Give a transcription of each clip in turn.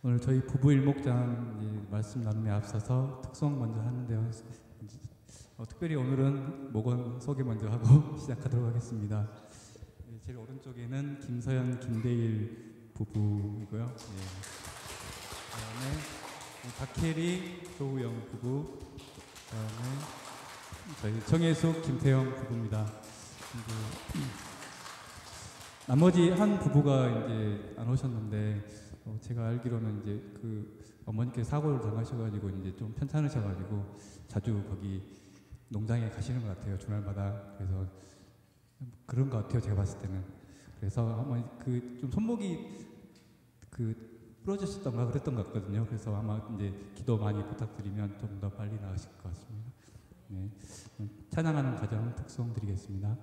오늘 저희 부부 일목장 말씀 나눔에 앞서서 특송 먼저 하는데요. 특별히 오늘은 목원 소개 먼저 하고 시작하도록 하겠습니다. 제일 오른쪽에는 김서연, 김대일 부부이고요. 그다음에 박혜리, 조우영 부부, 그다음에 저희 정혜숙, 김태영 부부입니다. 나머지 한 부부가 이제 안 오셨는데 제가 알기로는 이제 그 어머니께 사고를 당하셔가지고 이제 좀 편찮으셔가지고 자주 거기 농장에 가시는 것 같아요, 주말마다. 그래서 그런 것 같아요, 제가 봤을 때는. 그래서 아마 그 좀 손목이 그 부러지셨던가 그랬던 것 같거든요. 그래서 아마 이제 기도 많이 부탁드리면 좀 더 빨리 나으실 것 같습니다. 네, 찬양하는 가정 특송 드리겠습니다.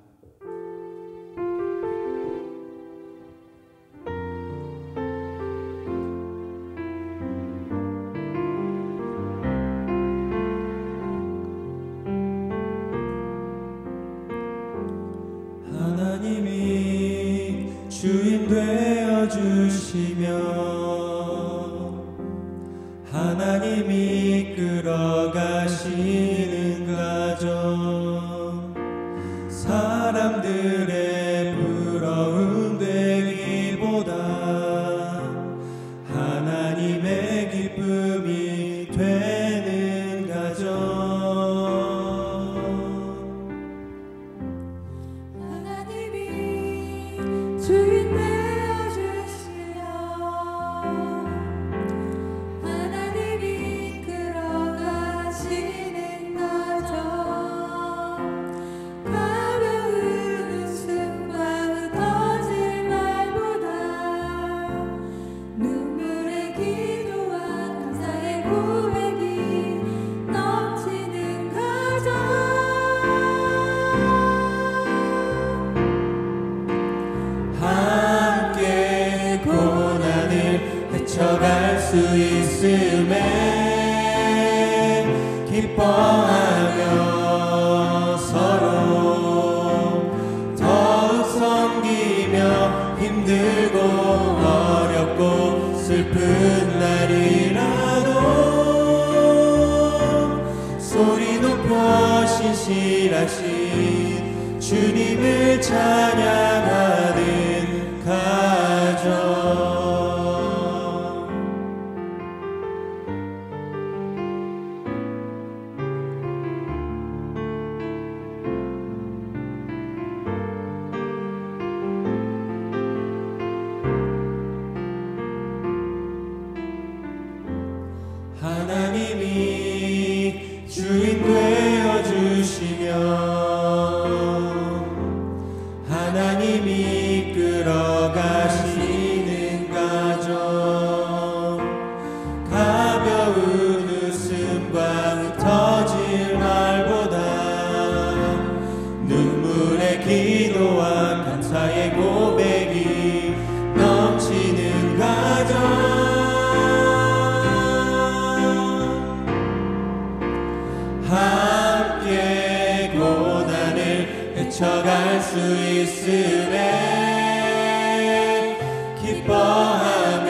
주인 되어 주시며 하나님이 끌어가시는 가정, 사람들의 부러움 되기보다 하나님의 기쁨이 되는 가정. 주인 되어주시며 하나님이 끌어가시는 가정, 가벼운 웃음과 흩어질 말보다 눈물의 기도와 감사의 고백이 넘치는 가정. 함께 고난을 헤쳐갈 수 있음에 기뻐하며 서로 더욱 섬기며 힘들고 어렵고 슬픈 날이라도 소리 높여 신실하신 주님을 찬양하는 가정. 하나님이 주인 되어 주시며 하나님이 끌어가시는 가정, 가벼운 웃음과 흩어질 말보다 눈물의 기도와 감사의 고백이 넘치는 가정. 함께 고난을 헤쳐갈 수 있음에 기뻐하며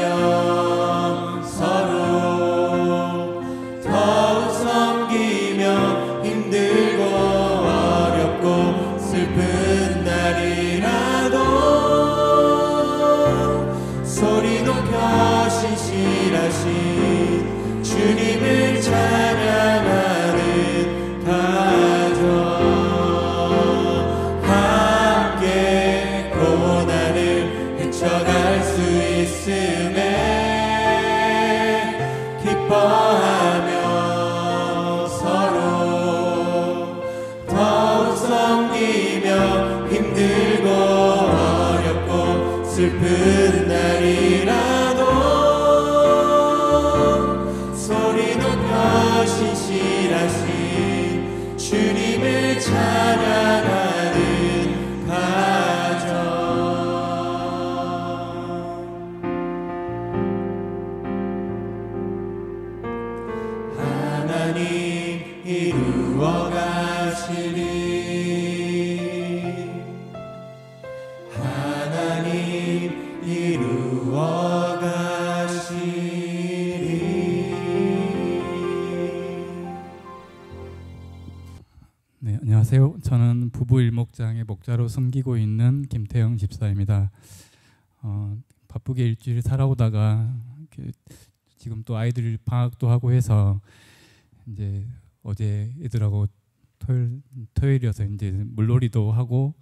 서로 더욱 섬기며 힘들고 어렵고 슬픈 날이라도 소리 높여 신실하신 주님을 찬양하는 가정. 함께 고난을 헤쳐갈 수 있음에 기뻐하며 서로 더욱 섬기며 힘들고 어렵고 슬픈 날이라도 소리 높여 신실하신 주님을 찬양하는 가정. 안녕하세요. 저는 부부 일목장의 목자로 섬기고 있는 김태영 집사입니다. 바쁘게 일주일 살아오다가 지금 또 아이들 방학도 하고 해서 이제 어제 애들하고 토요일이어서 이제 물놀이도 하고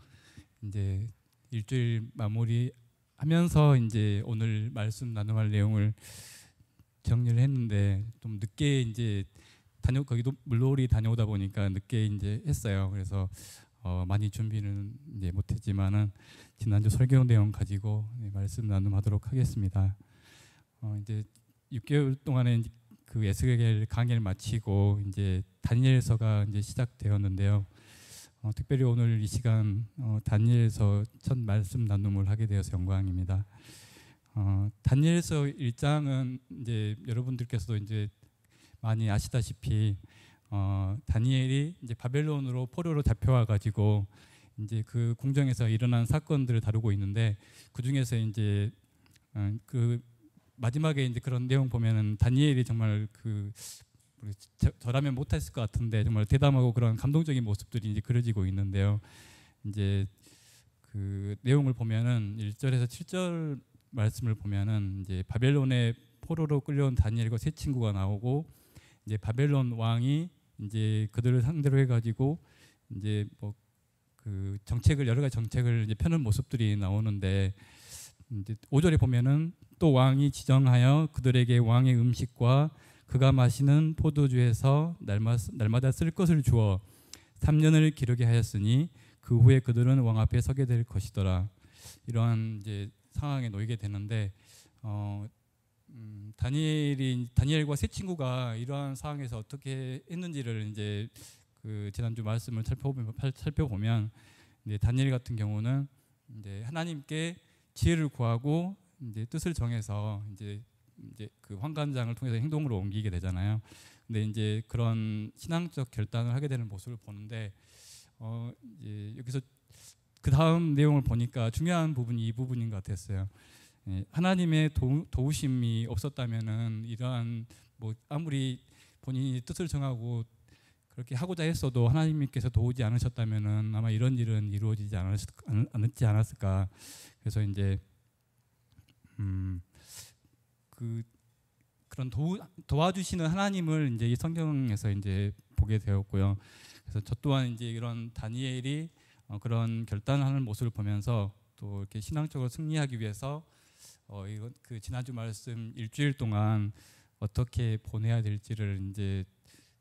이제 일주일 마무리하면서 이제 오늘 말씀 나눔할 내용을 정리를 했는데 좀 늦게 이제 거기도 물놀이 다녀오다 보니까 늦게 이제 했어요. 그래서 많이 준비는 이제 못했지만은 지난주 설교 내용 가지고 말씀 나눔하도록 하겠습니다. 이제 6개월 동안에 그 에스겔 강의를 마치고 이제 다니엘서가 이제 시작되었는데요. 특별히 오늘 이 시간 다니엘서 첫 말씀 나눔을 하게 되어서 영광입니다. 다니엘서 1장은 이제 여러분들께서도 이제 많이 아시다시피 다니엘이 이제 바벨론으로 포로로 잡혀와 가지고 이제 그 궁정에서 일어난 사건들을 다루고 있는데 그 중에서 이제 그 마지막에 이제 그런 내용 보면은 다니엘이 정말 저라면 못했을 것 같은데 정말 대담하고 그런 감동적인 모습들이 이제 그려지고 있는데요. 이제 그 내용을 보면은 1절에서 7절 말씀을 보면은 이제 바벨론의 포로로 끌려온 다니엘과 세 친구가 나오고 이제 바벨론 왕이 이제 그들을 상대로 해가지고 이제 뭐 그 여러 가지 정책을 이제 펴는 모습들이 나오는데 이제 5절에 보면은 또 왕이 지정하여 그들에게 왕의 음식과 그가 마시는 포도주에서 날마다 쓸 것을 주어 3년을 기르게 하였으니 그 후에 그들은 왕 앞에 서게 될 것이더라. 이러한 이제 상황에 놓이게 되는데 다니엘과 세 친구가 이러한 상황에서 어떻게 했는지를 이제 그 지난주 말씀을 살펴보면 이제 다니엘 같은 경우는 이제 하나님께 지혜를 구하고 이제 뜻을 정해서 이제 그 환관장을 통해서 행동으로 옮기게 되잖아요. 근데 이제 그런 신앙적 결단을 하게 되는 모습을 보는데 이제 여기서 그 다음 내용을 보니까 중요한 부분이 이 부분인 것 같았어요. 하나님의 도우심이 없었다면은 이러한 뭐 아무리 본인이 뜻을 정하고 그렇게 하고자 했어도 하나님께서 도우지 않으셨다면은 아마 이런 일은 이루어지지 않았지 않았을까. 그래서 이제 그런 도와주시는 하나님을 이제 이 성경에서 이제 보게 되었고요. 그래서 저 또한 이제 이런 다니엘이 그런 결단하는 모습을 보면서 또 이렇게 신앙적으로 승리하기 위해서 이건 그 지난주 말씀 일주일 동안 어떻게 보내야 될지를 이제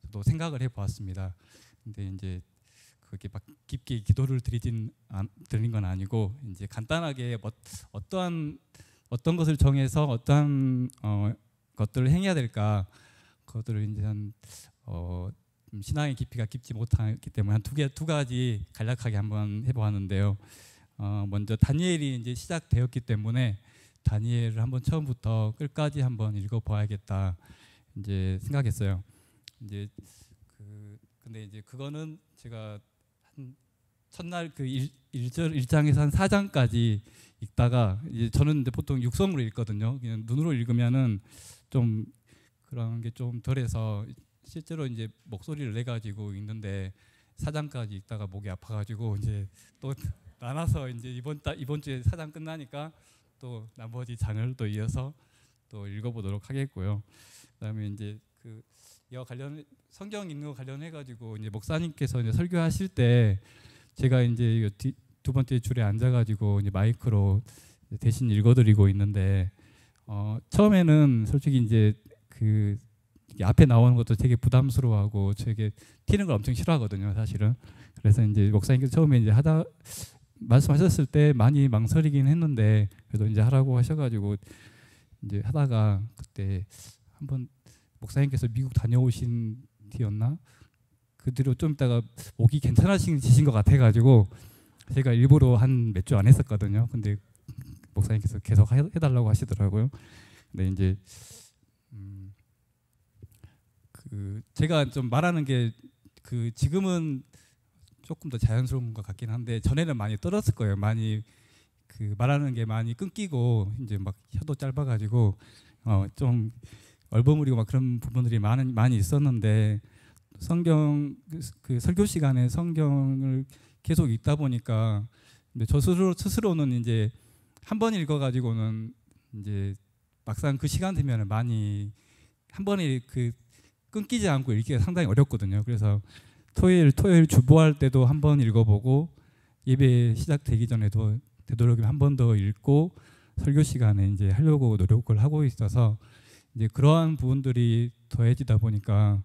저도 생각을 해보았습니다. 근데 이제 그렇게 막 깊게 기도를 드린 건 아니고 이제 간단하게 어떤 것을 정해서 어떠한 것들을 행해야 될까 그것들을 이제 신앙의 깊이가 깊지 못하기 때문에 한 두 가지 간략하게 한번 해보았는데요. 먼저 다니엘이 이제 시작되었기 때문에 다니엘을 한번 처음부터 끝까지 한번 읽어봐야겠다 이제 생각했어요. 이제 근데 이제 그거는 제가 한 첫날 그 1장에서 한 4장까지 읽다가 이제 저는 이제 보통 육성으로 읽거든요. 그냥 눈으로 읽으면은 좀 그런 게 좀 덜해서 실제로 이제 목소리를 내 가지고 읽는데 4장까지 읽다가 목이 아파가지고 이제 또 나눠서 이제 이번 주에 4장 끝나니까 또 나머지 장을 또 이어서 또 읽어보도록 하겠고요. 그다음에 이제 그 이와 관련 성경 읽는 거 관련해 가지고 이제 목사님께서 이제 설교하실 때 제가 이제 두 번째 줄에 앉아가지고 이제 마이크로 대신 읽어드리고 있는데 처음에는 솔직히 이제 그 앞에 나오는 것도 되게 부담스러워하고 되게 튀는 걸 엄청 싫어하거든요, 사실은. 그래서 이제 목사님께서 처음에 이제 말씀하셨을 때 많이 망설이긴 했는데 그래도 이제 하라고 하셔가지고 이제 하다가 그때 한번 목사님께서 미국 다녀오신 뒤였나? 그 뒤로 좀 있다가 목이 괜찮아지신 것 같아가지고 제가 일부러 한 몇 주 안 했었거든요. 근데 목사님께서 계속 해달라고 하시더라고요. 근데 이제 그 제가 좀 말하는 게 그 지금은 조금 더 자연스러운 것 같긴 한데 전에는 많이 떨었을 거예요. 많이 그 말하는 게 많이 끊기고 이제 막 혀도 짧아가지고 좀 얼버무리고 막 그런 부분들이 많이 있었는데 성경 그 설교 시간에 성경을 계속 읽다 보니까 근데 저 스스로는 이제 한 번 읽어가지고는 이제 막상 그 시간 되면 많이 한 번에 그 끊기지 않고 읽기가 상당히 어렵거든요. 그래서 토요일 주보할 때도 한 번 읽어보고 예배 시작되기 전에도 되도록이면 한 번 더 읽고 설교 시간에 이제 하려고 노력을 하고 있어서 이제 그러한 부분들이 더해지다 보니까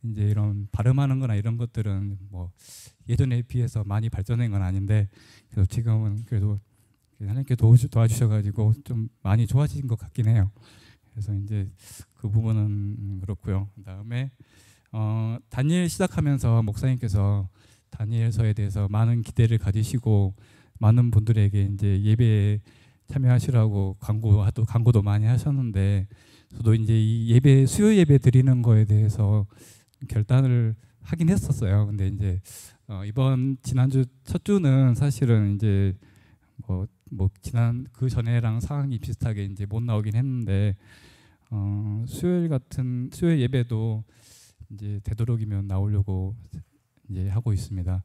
이제 이런 발음하는 거나 이런 것들은 뭐 예전에 비해서 많이 발전한 건 아닌데 그래서 지금은 그래도 하나님께 도와주셔가지고 좀 많이 좋아진 것 같긴 해요. 그래서 이제 그 부분은 그렇고요. 그다음에 다니엘 시작하면서 목사님께서 다니엘서에 대해서 많은 기대를 가지시고 많은 분들에게 이제 예배에 참여하시라고 광고도 많이 하셨는데 저도 이제 이 예배 수요 예배 드리는 거에 대해서 결단을 하긴 했었어요. 근데 이제 이번 지난주 첫 주는 사실은 이제 뭐 지난 그 전에랑 상황이 비슷하게 이제 못 나오긴 했는데 수요 예배도 이제 되도록이면 나오려고 이제 하고 있습니다.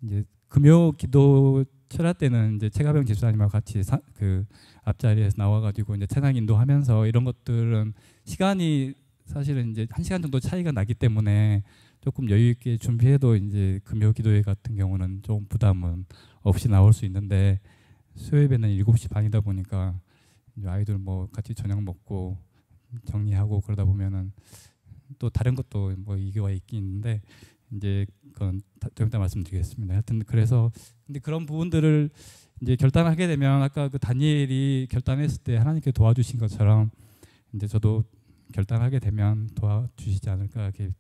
이제 금요 기도 철야 때는 이제 최가병 집사님하고 같이 그 앞자리에서 나와가지고 이제 찬양 인도하면서 이런 것들은 시간이 사실은 이제 1시간 정도 차이가 나기 때문에 조금 여유 있게 준비해도 이제 금요 기도회 같은 경우는 좀 부담은 없이 나올 수 있는데 수요 예배는 7시 반이다 보니까 이제 아이들 뭐 같이 저녁 먹고 정리하고 그러다 보면은 또 다른 것도 뭐 이거가 있긴 있는데 이제 그건 좀 이따 말씀드리겠습니다. 하여튼 그래서 근데 그런 부분들을 이제 결단하게 되면 아까 그 다니엘이 결단했을 때 하나님께 도와주신 것처럼 이제 저도 결단하게 되면 도와주시지 않을까 이렇게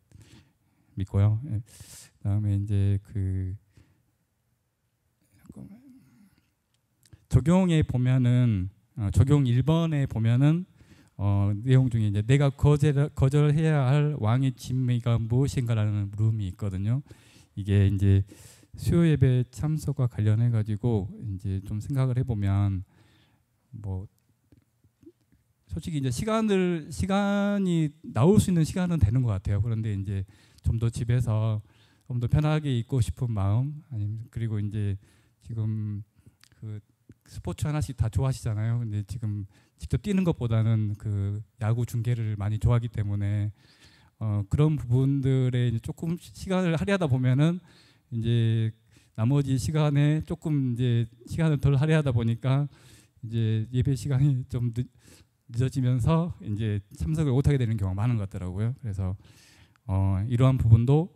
믿고요. 그다음에 이제 그 적용에 보면은 적용 1번에 보면은 내용 중에 이제 내가 거절해야 할 왕의 진미가 무엇인가라는 물음이 있거든요. 이게 이제 수요 예배 참석과 관련해 가지고 이제 좀 생각을 해보면 뭐 솔직히 이제 시간이 나올 수 있는 시간은 되는 것 같아요. 그런데 이제 좀 더 집에서 좀 더 편하게 있고 싶은 마음 아니면 그리고 이제 지금 그 스포츠 하나씩 다 좋아하시잖아요. 근데 지금 직접 뛰는 것보다는 그 야구 중계를 많이 좋아하기 때문에 그런 부분들에 이제 조금 시간을 할애하다 보면은 이제 나머지 시간에 조금 이제 시간을 덜 할애하다 보니까 이제 예배 시간이 좀 늦어지면서 이제 참석을 못하게 되는 경우가 많은 것 같더라고요. 그래서 이러한 부분도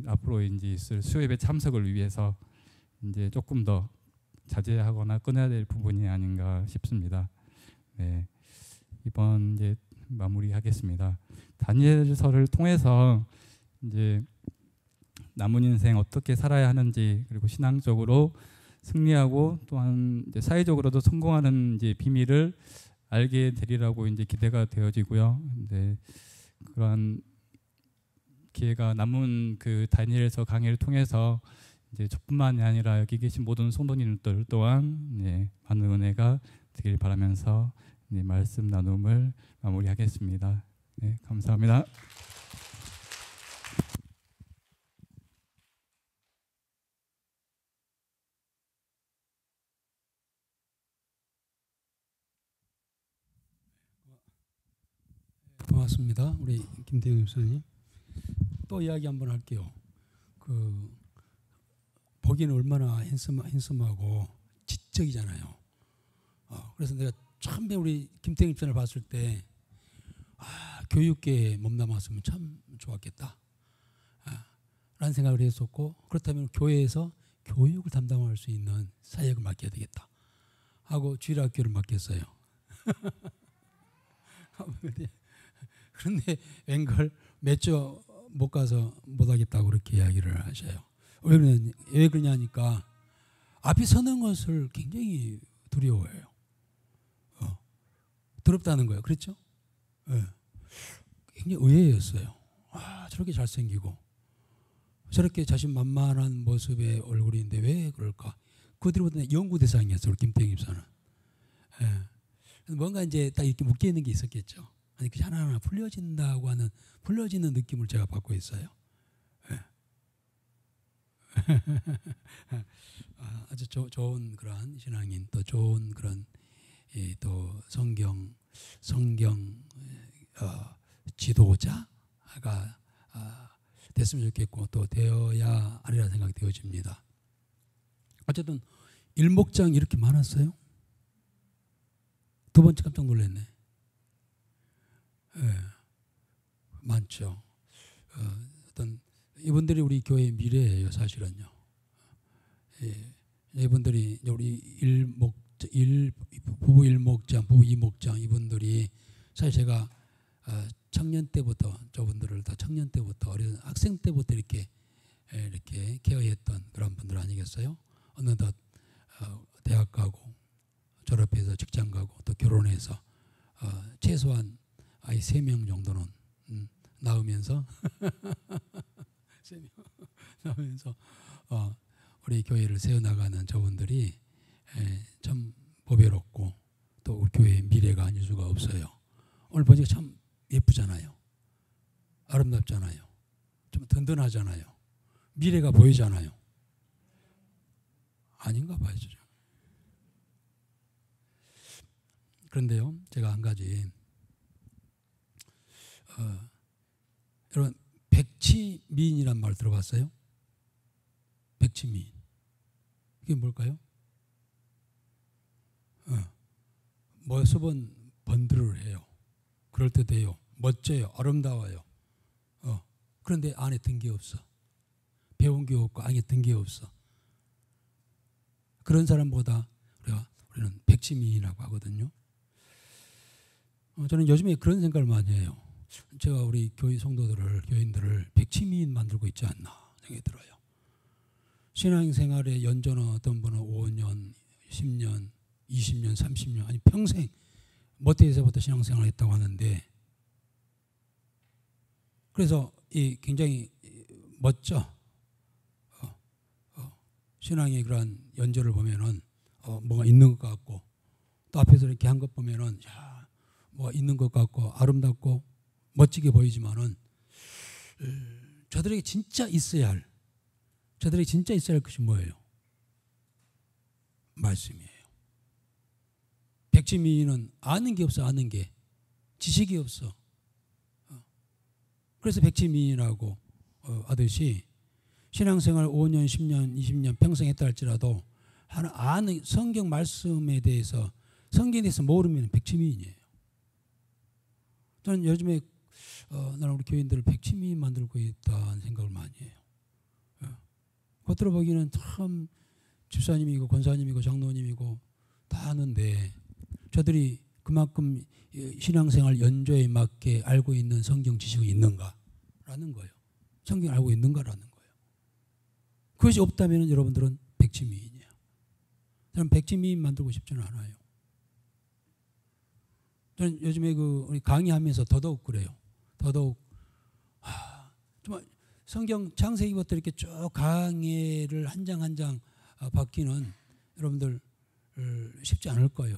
앞으로 이제 있을 수요 예배 참석을 위해서 이제 조금 더 자제하거나 끊어야 될 부분이 아닌가 싶습니다. 네, 이번 이제 마무리하겠습니다. 다니엘서를 통해서 이제 남은 인생 어떻게 살아야 하는지 그리고 신앙적으로 승리하고 또한 이제 사회적으로도 성공하는 이제 비밀을 알게 되리라고 이제 기대가 되어지고요. 근데 그러한 기회가 남은 그 다니엘서 강의를 통해서 이제 저뿐만이 아니라 여기 계신 모든 성도님들 또한 많은 은혜가 되길 바라면서 말씀 나눔을 마무리하겠습니다. 네, 감사합니다. 고맙습니다. 우리 김태형 목사님. 또 이야기 한번 할게요. 보기는 얼마나 핸섬하고 지적이잖아요. 그래서 내가 처음에 우리 김태형 목사를 봤을 때 교육계에 몸담았으면 참 좋았겠다 라는 생각을 했었고, 그렇다면 교회에서 교육을 담당할 수 있는 사역을 맡겨야 되겠다 하고 주일학교를 맡겼어요. 그런데 웬걸 몇 주 못 가서 못 하겠다고 그렇게 이야기를 하셔요. 왜 그러냐니까 앞에 서는 것을 굉장히 두려워해요. 더럽다는 거예요. 그렇죠? 네. 굉장히 의외였어요. 저렇게 잘생기고 저렇게 자신만만한 모습의 얼굴인데 왜 그럴까? 그들보다 연구 대상이었어요. 우리 김태형 집사는. 네. 뭔가 이제 딱 이렇게 묶여 있는 게 있었겠죠. 아니 그 하나하나 풀려진다고 하는 풀려지는 느낌을 제가 받고 있어요. 아주 좋은 그런 신앙인, 또 좋은 그런 또 성경 지도자가 됐으면 좋겠고 또 되어야 하리라 생각이 되어집니다. 어쨌든 일목장 이렇게 많았어요? 두 번째 깜짝 놀랐네. 예, 많죠. 어떤 이분들이 우리 교회의 미래예요, 사실은요. 예, 이분들이 우리 부부 일목장, 부부 이목장 이분들이 사실 제가 청년 때부터 저분들을 다 청년 때부터 어린 학생 때부터 이렇게 케어했던 그런 분들 아니겠어요? 어느덧 대학 가고 졸업해서 직장 가고 또 결혼해서 최소한 아이 3명 정도는 낳으면서 3명 낳으면서 우리 교회를 세워나가는 저분들이 참 보배롭고 또 우리 교회의 미래가 아닐 수가 없어요. 오늘 보니까 참 예쁘잖아요. 아름답잖아요. 좀 든든하잖아요. 미래가 보이잖아요. 아닌가 봐요. 그런데요, 제가 한 가지 여러분 백치미인이란 말 들어봤어요? 백치미인 이게 뭘까요? 모습은 번들을 그럴듯해요. 멋져요. 아름다워요. 그런데 안에 든 게 없어. 배운 게 없고 안에 든 게 없어. 그런 사람보다 우리는 백치미인이라고 하거든요. 저는 요즘에 그런 생각을 많이 해요. 제가 우리 교인들을 백치미인 만들고 있지 않나 생각이 들어요. 신앙생활의 연전은 어떤 분은 5년, 10년, 20년, 30년 아니 평생 머태에서부터 신앙생활을 했다고 하는데 그래서 굉장히 멋져. 신앙의 그러한 연절을 보면은 뭐가 있는 것 같고 또 앞에서 이렇게 한 것 보면은 뭐가 있는 것 같고 아름답고 멋지게 보이지만은 저들에게 진짜 있어야 할 것이 뭐예요? 말씀이에요. 백치미인은 아는 게 없어. 아는 게 지식이 없어. 그래서 백치미인이라고 하듯이 신앙생활 5년, 10년, 20년 평생 했다 할지라도 아는 성경 말씀에 대해서 성경에 대해서 모르면 백치미인이에요. 저는 요즘에 나는 우리 교인들을 백치미인 만들고 있다는 생각을 많이 해요. 겉으로 보기에는 참 집사님이고 권사님이고 장로님이고 다 아는데 저들이 그만큼 신앙생활 연조에 맞게 알고 있는 성경 지식이 있는가라는 거예요. 성경 알고 있는가라는 거예요. 그것이 없다면 여러분들은 백치미인이에요. 저는 백치미인 만들고 싶지는 않아요. 저는 요즘에 우리 강의하면서 더더욱 그래요. 더더욱 정말 성경 창세기부터 이렇게 쭉 강의를 한 장 한 장 받기는 여러분들 쉽지 않을 거예요.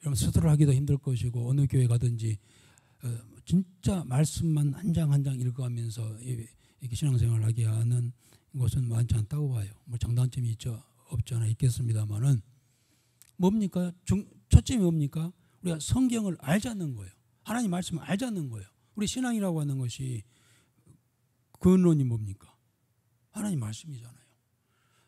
여러분 스스로 하기도 힘들 것이고 어느 교회 가든지 진짜 말씀만 한 장 한 장 읽어가면서 이렇게 신앙생활을 하게 하는 것은 많지 않다고 봐요. 뭐 장단점이 있죠, 없지 않아 있겠습니다만은 뭡니까? 첫째이 뭡니까? 우리가 성경을 알자는 거예요. 하나님 말씀을 알자는 거예요. 우리 신앙이라고 하는 것이 근원이 뭡니까? 하나님 말씀이잖아요.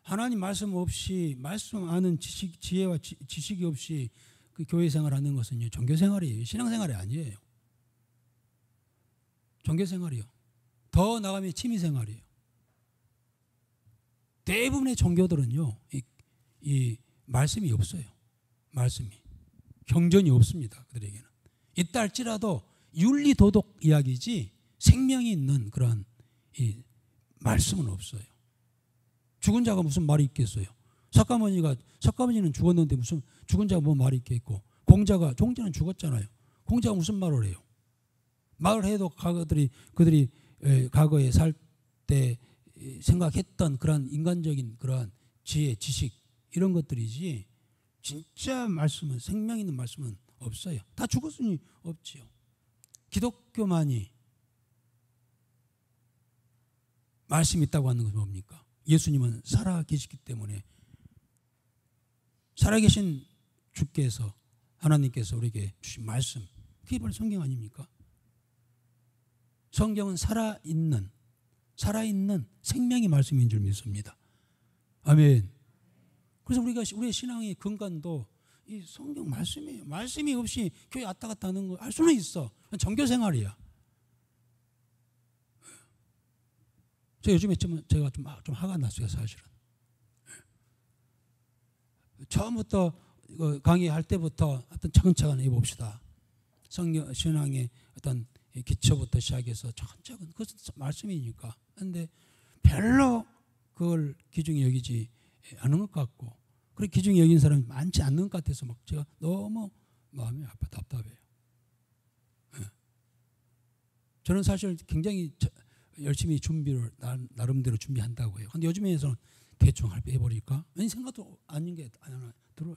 하나님 말씀 없이 말씀 아는 지혜와 지식이 없이 그 교회 생활하는 것은요 종교 생활이에요. 신앙 생활이 아니에요. 종교 생활이요. 더 나가면 취미 생활이에요. 대부분의 종교들은요 이 말씀이 없어요. 말씀이 경전이 없습니다. 그들에게는 있다 할지라도 윤리 도덕 이야기지 생명이 있는 그런 이 말씀은 없어요. 죽은 자가 무슨 말이 있겠어요? 석가모니는 죽었는데 무슨 죽은 자가 뭐 말이 있겠고 종자는 죽었잖아요. 공자가 무슨 말을 해요? 말을 해도 그들이 과거에 살 때 생각했던 그런 인간적인 그런 지혜, 지식 이런 것들이지 진짜 말씀은 생명 있는 말씀은 없어요. 다 죽었으니 없지요. 기독교만이 말씀이 있다고 하는 것은 뭡니까? 예수님은 살아 계시기 때문에 살아계신 주께서 하나님께서 우리에게 주신 말씀, 그게 바로 성경 아닙니까? 성경은 살아있는 생명의 말씀인 줄 믿습니다. 아멘. 그래서 우리의 신앙의 근간도 이 성경 말씀이에요. 말씀이 없이 교회 왔다 갔다 하는 거 할 수는 있어. 정교 생활이야. 저 요즘에 제가 좀 화가 났어요, 사실은. 처음부터 강의할 때부터 어떤 차근차근 해봅시다. 성경 신앙의 어떤 기초부터 시작해서 차근차근 그것은 말씀이니까. 그런데 별로 그걸 귀중히 여기지 않은 것 같고, 그렇게 귀중히 여긴 사람이 많지 않는 것 같아서 막 제가 너무 마음이 아파 답답해요. 저는 사실 굉장히 열심히 준비를 나름대로 준비한다고 해요. 근데 요즘에서는 대충 해버릴까? 왠지 생각도 아닌 게 하나 들어요.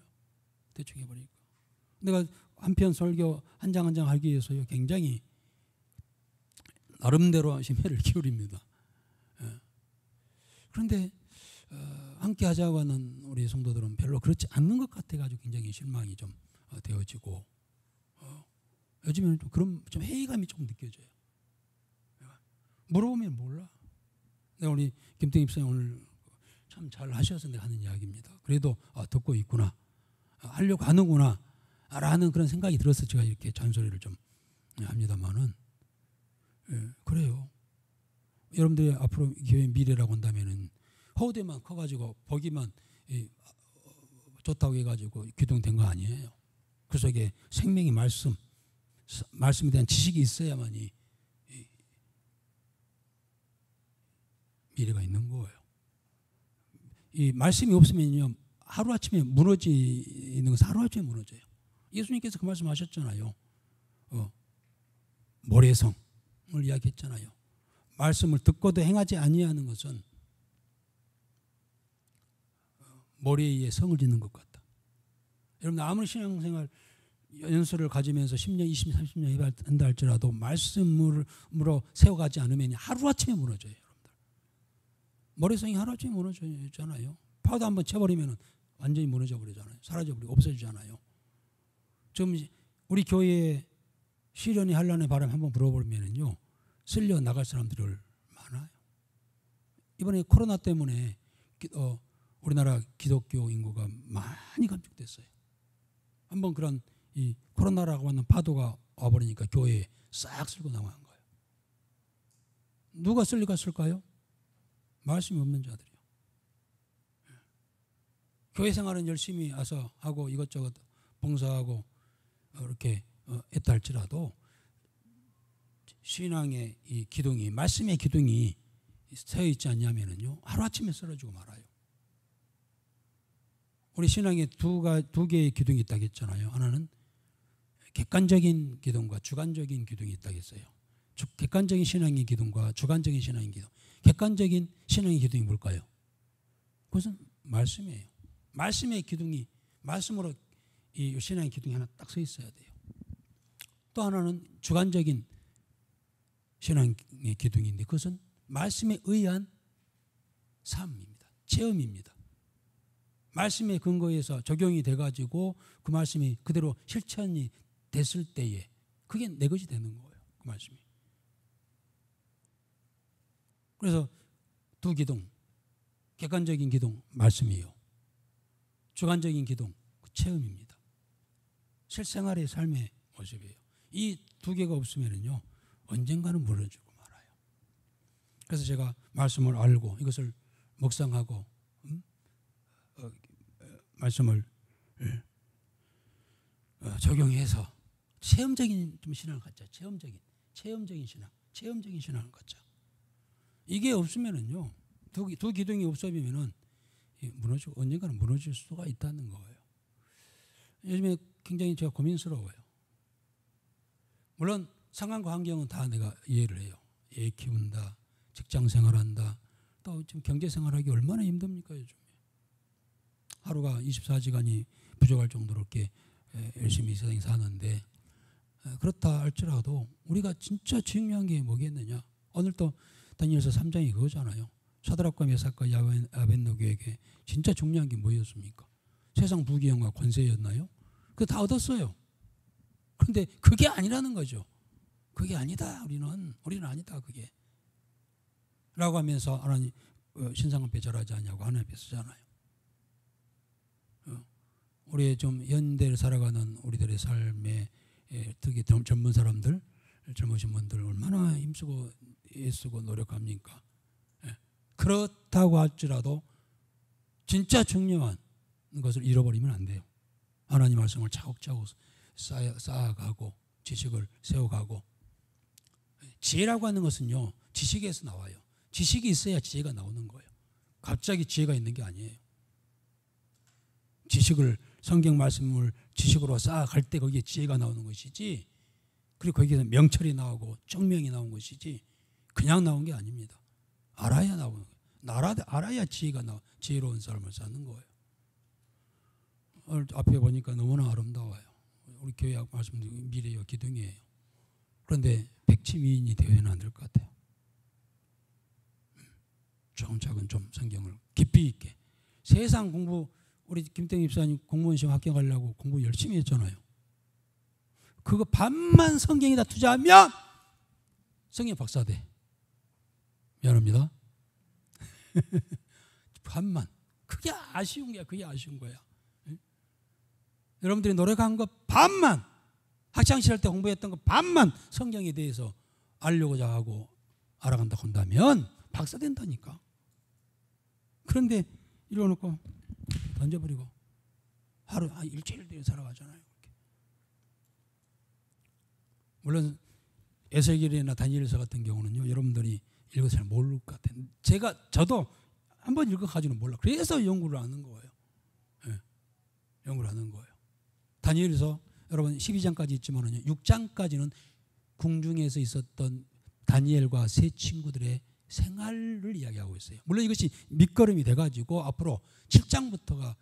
대충 해버리니까. 내가 한편 설교 한 장 한 장 하기 위해서요 굉장히 나름대로 심혈을 기울입니다. 그런데 함께 하자고 하는 우리 성도들은 별로 그렇지 않는 것 같아가지고 굉장히 실망이 좀 되어지고 요즘에는 좀 회의감이 조금 느껴져요. 물어보면 몰라. 내가 우리 김태희 입사님 오늘 참 잘 하셔서 내가 하는 이야기입니다. 그래도 듣고 있구나, 하려고 하는구나 라는 그런 생각이 들어서 제가 이렇게 잔소리를 좀 합니다만은 그래요. 여러분들이 앞으로 교회 미래라고 한다면은 허우대만 커가지고 보기만 좋다고 해가지고 기둥된 거 아니에요. 그 속에 생명의 말씀에 대한 지식이 있어야만이 미래가 있는 거예요. 이 말씀이 없으면요 하루아침에 무너지는 것은 하루아침에 무너져요. 예수님께서 그 말씀하셨잖아요. 모래성을 이야기했잖아요. 말씀을 듣고도 행하지 아니하는 것은 모래에 의해 성을 짓는 것 같다. 여러분 아무리 신앙생활 연수를 가지면서 10년, 20년, 30년 한다 할지라도 말씀으로 세워가지 않으면 하루아침에 무너져요. 여러분들. 모래성이 하루아침에 무너지잖아요. 파도 한번 쳐버리면 완전히 무너져 버리잖아요. 사라져버리고 없어지잖아요. 지금 우리 교회에 시련이 한란의 바람 한번 불어버리면요 쓸려 나갈 사람들이 많아요. 이번에 코로나 때문에 우리나라 기독교 인구가 많이 감축됐어요. 한번 그런 이 코로나라고 하는 파도가 와버리니까 교회에 싹 쓸고 나간 거예요. 누가 쓸려 갔을까요? 말씀이 없는 자들이요. 교회 생활은 열심히 와서 하고 이것저것 봉사하고 이렇게 했다 할지라도 신앙의 이 기둥이, 말씀의 기둥이 세어 있지 않냐면요 하루아침에 쓰러지고 말아요. 우리 신앙에 두 개의 기둥이 있다고 했잖아요. 하나는 객관적인 기둥과 주관적인 기둥이 있다고 했어요. 객관적인 신앙의 기둥과 주관적인 신앙의 기둥. 객관적인 신앙의 기둥이 뭘까요? 그것은 말씀이에요. 말씀의 기둥이, 말씀으로 이 신앙의 기둥이 하나 딱 서 있어야 돼요. 또 하나는 주관적인 신앙의 기둥인데 그것은 말씀에 의한 삶입니다. 체험입니다. 말씀의 근거에서 적용이 돼가지고 그 말씀이 그대로 실천이 됐을 때에 그게 내 것이 되는 거예요. 그 말씀이. 그래서 두 기둥, 객관적인 기둥 말씀이에요. 주관적인 기둥 그 체험입니다. 실생활의 삶의 모습이에요. 이 두 개가 없으면요 언젠가는 무너지고 말아요. 그래서 제가 말씀을 알고 이것을 묵상하고 말씀을 적용해서 체험적인 좀 신앙을 갖자. 체험적인 신앙을 갖자. 이게 없으면은요 두 기둥이 없어지면은 무너지고 언젠가는 무너질 수가 있다는 거예요. 요즘에 굉장히 제가 고민스러워요. 물론 상황과 환경은 다 내가 이해를 해요. 애 키운다, 직장 생활한다, 또 지금 경제 생활하기 얼마나 힘듭니까 요즘에. 하루가 24시간이 부족할 정도로 이렇게 열심히 세상에 사는데 그렇다 할지라도 우리가 진짜 중요한 게 뭐겠느냐. 오늘 또 다니엘서 3장이 그거잖아요. 사드락과 메삭과 아벤노고에게 진짜 중요한 게 뭐였습니까? 세상 부귀영화 권세였나요? 그거 다 얻었어요. 그런데 그게 아니라는 거죠. 그게 아니다. 우리는 아니다. 그게. 라고 하면서 하나님 신상 앞에 절하지 않냐고 하나님 앞에 쓰잖아요. 우리의 좀 현대를 살아가는 우리들의 삶에 특히 젊은 사람들, 젊으신 분들 얼마나 힘쓰고 애쓰고 노력합니까? 그렇다고 할지라도 진짜 중요한 것을 잃어버리면 안 돼요. 하나님 말씀을 차곡차곡 쌓아가고 지식을 세워가고. 지혜라고 하는 것은요, 지식에서 나와요. 지식이 있어야 지혜가 나오는 거예요. 갑자기 지혜가 있는 게 아니에요. 지식을, 성경 말씀을 지식으로 쌓아갈 때 거기에 지혜가 나오는 것이지, 그리고 거기에서 명철이 나오고 청명이 나온 것이지 그냥 나온 게 아닙니다. 알아야 나오는 거예요. 알아야 지혜로운 삶을 사는 거예요. 오늘 앞에 보니까 너무나 아름다워요. 우리 교회 말씀도 미래요, 기둥이에요. 그런데 백치미인이 되어는 안 될 것 같아요. 차근차근 좀 성경을 깊이 있게. 세상 공부, 우리 김땡 입사님 공무원 시험 합격하려고 공부 열심히 했잖아요. 그거 반만 성경에다 투자하면 성경 박사 돼. 미안합니다. 반만. 그게 아쉬운 거야. 그게 아쉬운 거야. 응? 여러분들이 노력한 거 반만, 학창시절 할 때 공부했던 거 반만 성경에 대해서 알려고자 하고 알아간다고 한다면 박사 된다니까. 그런데 이러놓고 던져버리고 하루 일주일 살아가잖아요. 물론 에스겔이나 다니엘서 같은 경우는요, 여러분들이 읽어서 잘 모를 것 같아요. 저도 한번 읽어가지고는 몰라. 그래서 연구를 하는 거예요. 네. 연구를 하는 거예요. 다니엘서 여러분 12장까지 있지만은요, 6장까지는 궁중에서 있었던 다니엘과 세 친구들의 생활을 이야기하고 있어요. 물론 이것이 밑거름이 돼가지고 앞으로 7장부터가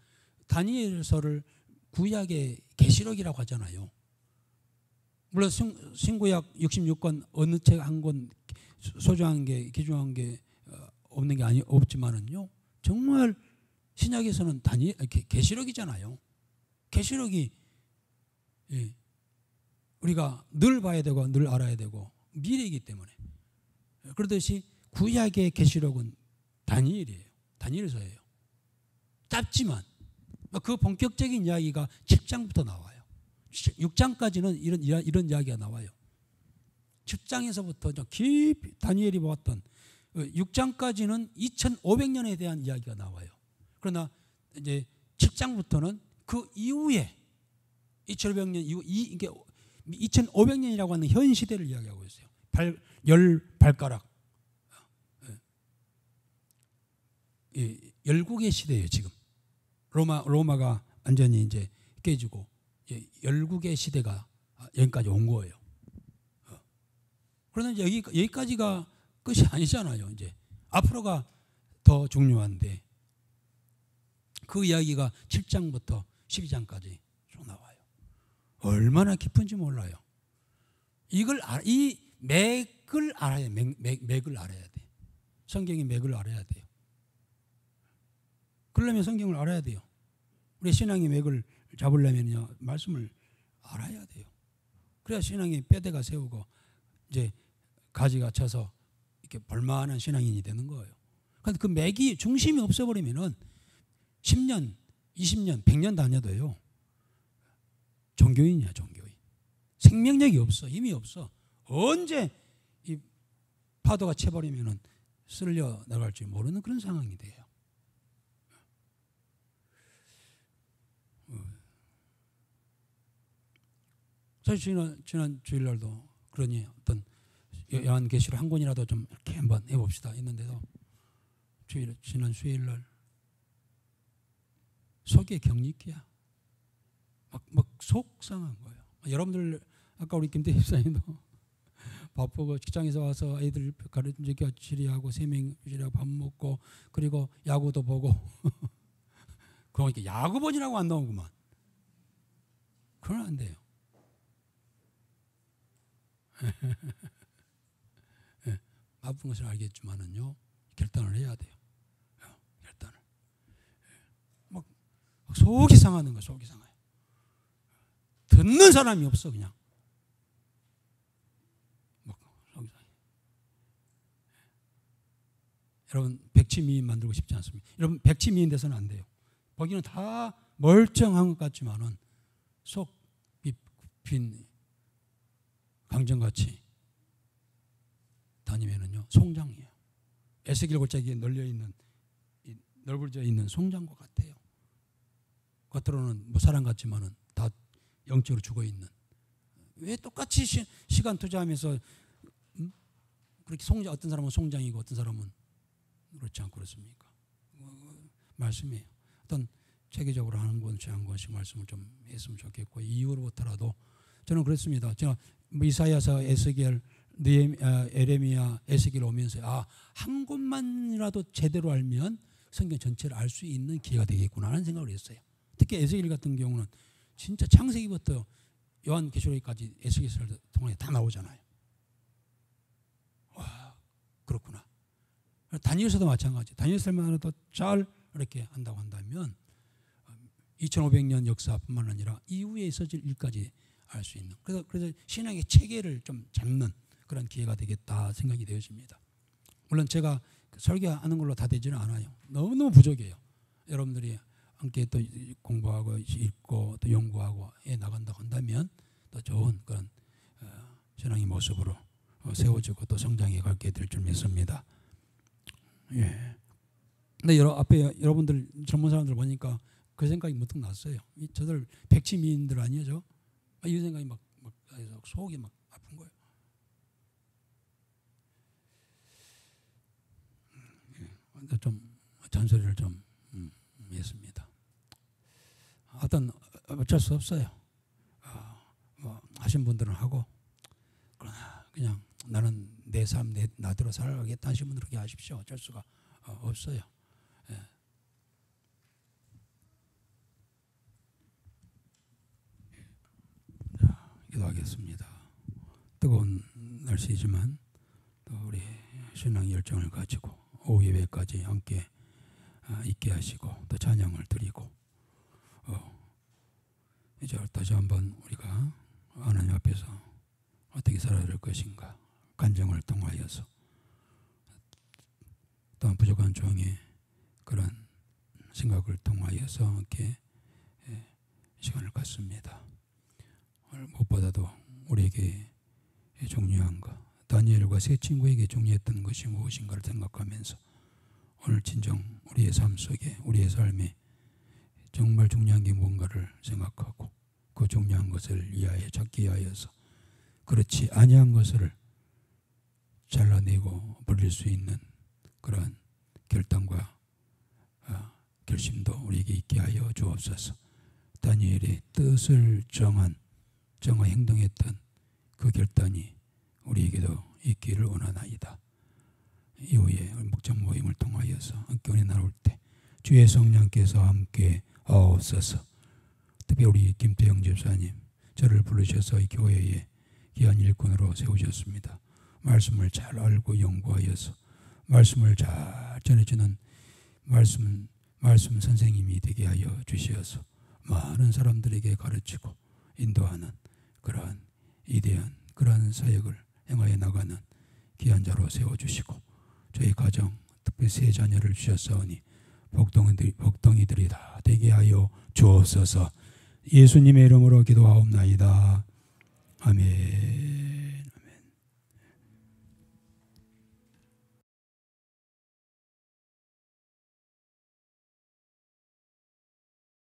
다니엘서를 구약의 계시록이라고 하잖아요. 물론 신구약 66권 어느 책 한 권 소중한 게 귀중한 게 없는 게 없지만은요, 정말 신약에서는 계시록이잖아요. 계시록이 우리가 늘 봐야 되고 늘 알아야 되고 미래이기 때문에. 그러듯이 구약의 계시록은 다니엘이에요. 다니엘서예요. 짧지만 그 본격적인 이야기가 7장부터 나와요. 6장까지는 이런 이야기가 나와요. 10장에서부터 깊이 다니엘이 보았던 6장까지는 2500년에 대한 이야기가 나와요. 그러나 이제 7장부터는 그 이후에 2500년 이후 이게 2500년이라고 하는 현 시대를 이야기하고 있어요. 열 발가락, 열국의 시대예요. 지금 로마가 완전히 이제 깨지고 열국의 시대가 여기까지 온 거예요. 그런데 여기까지가 끝이 아니잖아요. 이제 앞으로가 더 중요한데 그 이야기가 7장부터 12장까지 쭉 나와요. 얼마나 깊은지 몰라요. 이 맥을 알아야 맥을 알아야 돼. 성경의 맥을 알아야 돼요. 그러려면 성경을 알아야 돼요. 우리 신앙의 맥을 잡으려면요, 말씀을 알아야 돼요. 그래야 신앙의 뼈대가 세우고 이제 가지가 쳐서 이렇게 볼만한 신앙인이 되는 거예요. 그런데 그 맥이 중심이 없어버리면은 10년, 20년, 100년 다녀도요, 종교인이야, 종교인. 생명력이 없어, 힘이 없어. 언제 이 파도가 쳐버리면은 쓸려 나갈지 모르는 그런 상황이 돼요. 사실 지난 주일날도 그러니 어떤 요한계시록 한 권이라도 좀 이렇게 한번 해봅시다 했는데도 지난 수요일날 속에 격리기야. 막 속상한 거예요. 여러분들 아까 우리 김대 집사님도 바쁘고 직장에서 와서 애들 가르치기 치리하고 3명 치리하고 밥 먹고 그리고 야구도 보고 그러니까 야구 보지라고 안 나오구만. 그러면 안 돼요. 아픈 것을 알겠지만은요, 결단을 해야 돼요. 결단을. 막 속이 상하는 거, 속이 상해요. 듣는 사람이 없어 그냥. 막 속이 상해. 여러분 백치미인 만들고 싶지 않습니다. 여러분 백치미인 돼서는 안 돼요. 보기는 다 멀쩡한 것 같지만은 속 빈 강정같이 다니면은요 송장이에요. 에스겔 골짜기에 널브러져 있는 송장과 같아요. 겉으로는 뭐 사람 같지만은 다 영적으로 죽어 있는. 왜 똑같이 시간 투자하면서 그렇게 송장, 어떤 사람은 송장이고 어떤 사람은 그렇지 않고 그렇습니까? 말씀이에요. 어떤 체계적으로 하는 것이 한 것이 말씀을 좀 했으면 좋겠고, 이후로부터라도 저는 그렇습니다. 제가 이사야서, 에스겔, 에레미야, 에스겔 오면서 한 곳만이라도 제대로 알면 성경 전체를 알 수 있는 기회가 되겠구나 하는 생각을 했어요. 특히 에스겔 같은 경우는 진짜 창세기부터 요한계시록까지 에스겔서를 통해 다 나오잖아요. 와, 그렇구나. 다니엘서도 마찬가지. 다니엘서만으로도 잘 이렇게 한다고 한다면 2500년 역사뿐만 아니라 이후에 있어질 일까지 알 수 있는. 그래서 신앙의 체계를 좀 잡는 그런 기회가 되겠다 생각이 되어집니다. 물론 제가 설교하는 걸로 다 되지는 않아요. 너무너무 부족해요. 여러분들이 함께 또 공부하고 읽고 또 연구하고 해 나간다고 한다면 더 좋은 그런 신앙의 모습으로 세워지고 또 성장해 가게 될 줄 믿습니다. 예. 근데 앞에 여러분들 젊은 사람들 보니까 그 생각이 문득 났어요. 저들 백치미인들 아니죠? 이 생각이 막 속이 막 아픈 거예요. 좀 잔소리를 좀 했습니다. 어쩔 수 없어요. 뭐 하신 분들은 하고, 그러나 그냥 나는 내 삶 나대로 살아가겠다 하신 분들은 그렇게 하십시오. 어쩔 수가 없어요. 예. 기도하겠습니다. 뜨거운 날씨지만 또 우리 신앙 열정을 가지고 오후 예배까지 함께 있게 하시고 또 찬양을 드리고 이제 다시 한번 우리가 하나님 앞에서 어떻게 살아야 될 것인가 간증을 통하여서 또한 부족한 종의 그런 생각을 통하여서 함께 시간을 갖습니다. 무엇보다도 우리에게 중요한 것, 다니엘과 세 친구에게 중요했던 것이 무엇인가를 생각하면서 오늘 진정 우리의 삶 속에 우리의 삶에 정말 중요한 게 뭔가를 생각하고 그 중요한 것을 위하여 찾기 위하여서 그렇지 아니한 것을 잘라내고 버릴 수 있는 그런 결단과 결심도 우리에게 있게 하여 주옵소서. 다니엘의 뜻을 정하 행동했던 그 결단이 우리에게도 있기를 원하나이다. 이후에 목장 모임을 통하여서 함께 은혜 나눌 때 주의 성령께서 함께 하옵소서. 특히 우리 김태영 집사님, 저를 부르셔서 이 교회에 귀한 일꾼으로 세우셨습니다. 말씀을 잘 알고 연구하여서 말씀을 잘 전해주는 말씀 선생님이 되게 하여 주시어서 많은 사람들에게 가르치고 인도하는 그러한 위대한 그러한 사역을 행하여 나가는 귀한 자로 세워주시고 저희 가정 특별히 세 자녀를 주셨사오니 복덩이들이 다 되게 하여 주옵소서. 예수님의 이름으로 기도하옵나이다. 아멘.